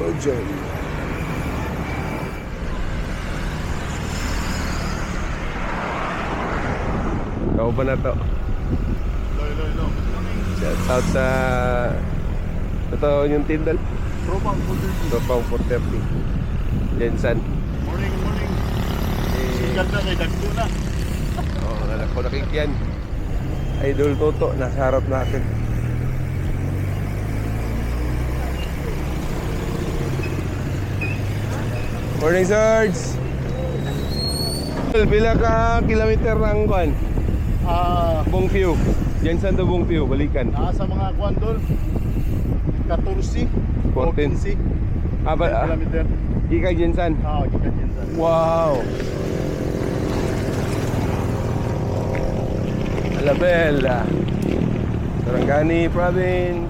Ojan. Kau ba na to? Shout out sa ito yung Tindal. Tropang 430 Jensan. Morning. Sikat na kay Dagdo na. Oo, anak ko nakikyan. Idol Toto, nasa harap natin. Morning, Sarge! Pila ka kilometer ng kuan? Bongview. Jensan to Bongview, balikan. Nasa mga kwandol 14 14. kilometer. Ikay Jensan. Gikan yan sa. Wow! Alabella, Sarangani Province.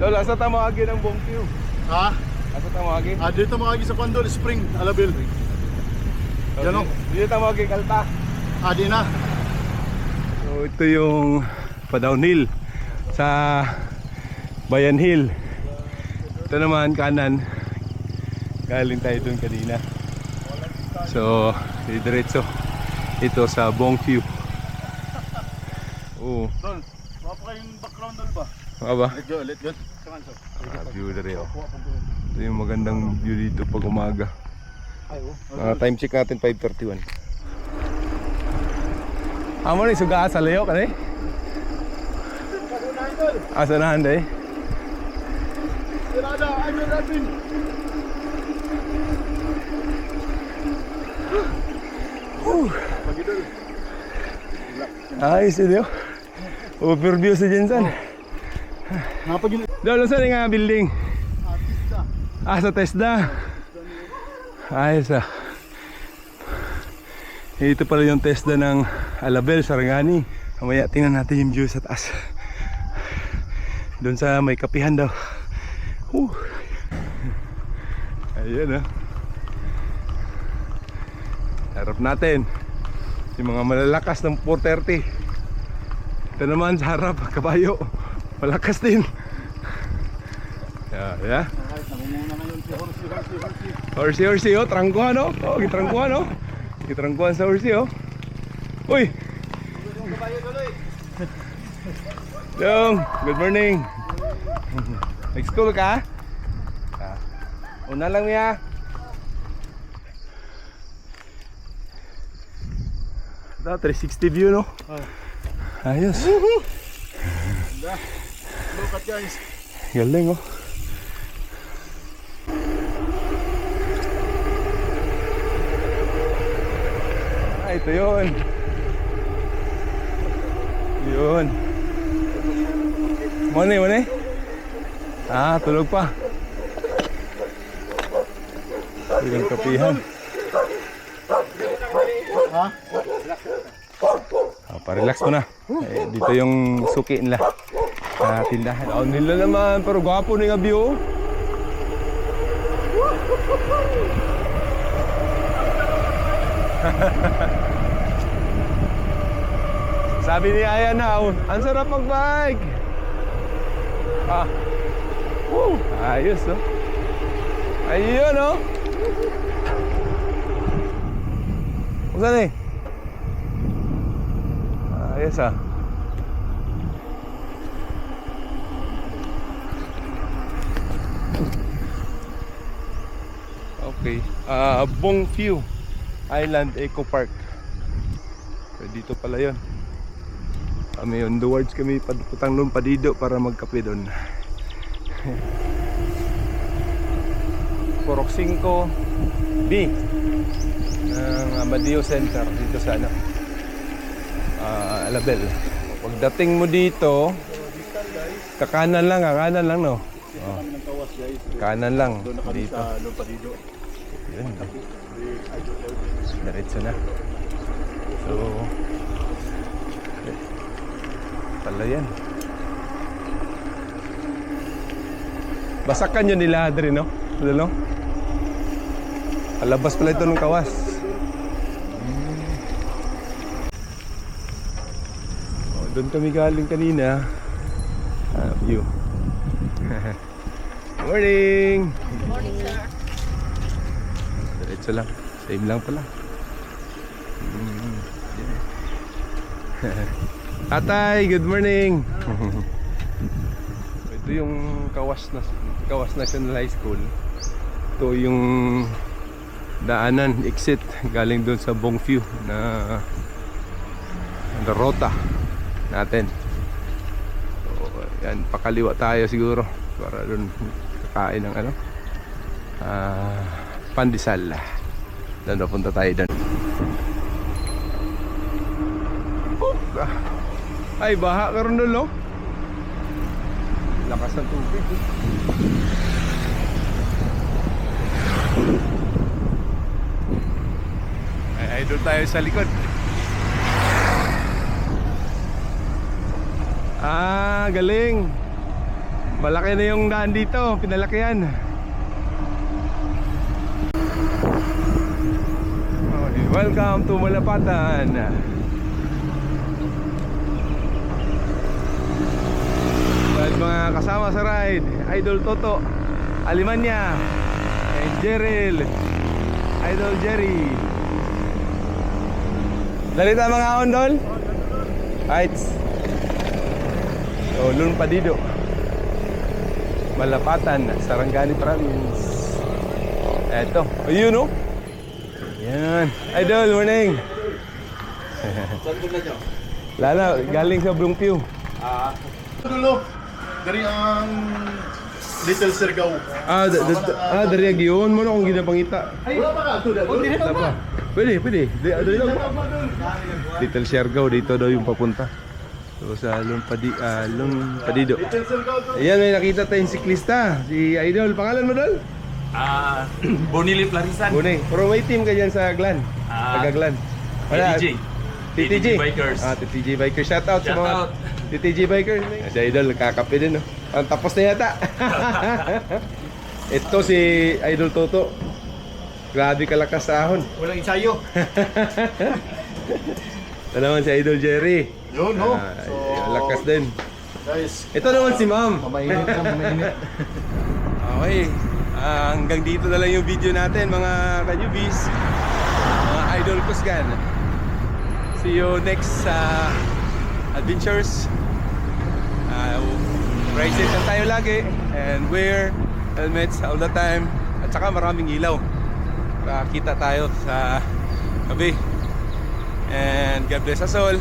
Lola, asa tamawagi ng Bongview? Asa tamawagi? Dito mga sa kwandol Spring, Alabel. Yan o. Dito tamawagi Kalta. Di na. So ito yung pa-downhill sa Bayan Hill. Ito naman kanan. Galing tayo dun kanina. So diretso ito sa Bongview. Oo. Dol, wala pa kayong background dol ba? Aba? Let's go. View na rin. Ito yung magandang view dito pag umaga. Time check natin 5:31. Amo ni suga sa layo ka asa na handay? Tirada, Idol Radwin. Pagidol. Ayos yun yun. Overview sa Jensan. Napagin. Doon saan nga building? Sa TESDA. Ayos ah. Ito pala yung TESDA ng Alabel, Sarangani. Mamaya tingnan natin yung view sa taas. Doon sa may kapihan daw. Ayun ah. Harap natin yung mga malalakas ng 430. Ito naman sa harap, kabayo. Malakas din. Yeah. Namumuna ngayon si Horsey, oh, trangkuhan, oh. Gitrangkuhan, oh. Gitrangkuhan sa horsey, oh. Uy! Dong, good morning. Nag-school ka? Una lang niya. Ito, 360 view, no? Ayos. Look at guys. Galing, oh. Ito yun. Yun. Mone. Tulog pa. Yung kapihan. Pa-relax mo na. Dito yung suki nila. Tindahan. Nila naman. Pero gwapo na yung view. Sabi ni Ayan na, ang sarap mag-bike. Ayos, oh. Ayun, oh. Saan eh? Ayos, ah. Okay. Bongview Island Eco Park. So, dito pala yun. Kami on the wards kami putang doon padido para magkape doon. Porok 5 B ng Amadeo Center dito sa Alabel. Pagdating mo dito, kakanan lang no. Kanan lang dito. Yun. Diretso na. So pala yan. Basakan yun nila Adri, no? Ano? Alabas pala ito ng kawas. Doon kami galing kanina. View. Morning! Morning, sir. Diretso lang. Same lang pala. Tatay, good morning! Ito yung Kawas National High School. Ito yung daanan, exit galing doon sa Bongfiu na rota natin. So, yan, pakaliwa tayo siguro para doon kakain ng pandesal. Doon napunta tayo doon. Ay, baha karon doon, no? Lakas ng tubig. Ay, doon tayo sa likod. Galing. Malaki na yung daan dito, pinalakihan. Okay, welcome to Malapatan. Well, mga kasama sa ride, Idol Toto, Alimanya, and Jeril, Idol Jerry. Dalita mga ondol. Heights. So, Lun Padido, Malapatan, Sarangani Province. Eto, ayun o. Yan. Idol, morning. Saan ko na dyan? Lala, galing sa Bongfiu. Dulo. Dari ang Little Siargao. Dari ang giyon mo na kung ginapangita. Wala pa ka? Wala pa. Pwede. Dali lang. Little Siargao, dito daw yung papunta. So sa Lun Padido. Little Siargao to. Ayan, may nakita tayong siklista. Si Idol. Pangalan mo, Dol? Bonili Plarisan. Bunay. Pero may team ka dyan sa Glan. Taga Glan. TTJ. TTJ Bikers. TTJ Bikers. Shout out sa Shout mga out. TTJ Bikers. Si Idol, kakape din, no? Tapos na yata. Ito si Idol Toto. Grabe kalakas sa ahon. Walang ensayo. Ito naman si Idol Jerry. Yun, no? Lakas din. Guys, Ito naman si Ma'am. mainit na, mainit. Okay. Hanggang dito na lang yung video natin, mga ka-newbies, mga Idol Kusgan. See you next adventures. Ride safe lang tayo lagi and wear helmets all the time. At saka maraming ilaw para kita tayo sa gabi. And God bless us all.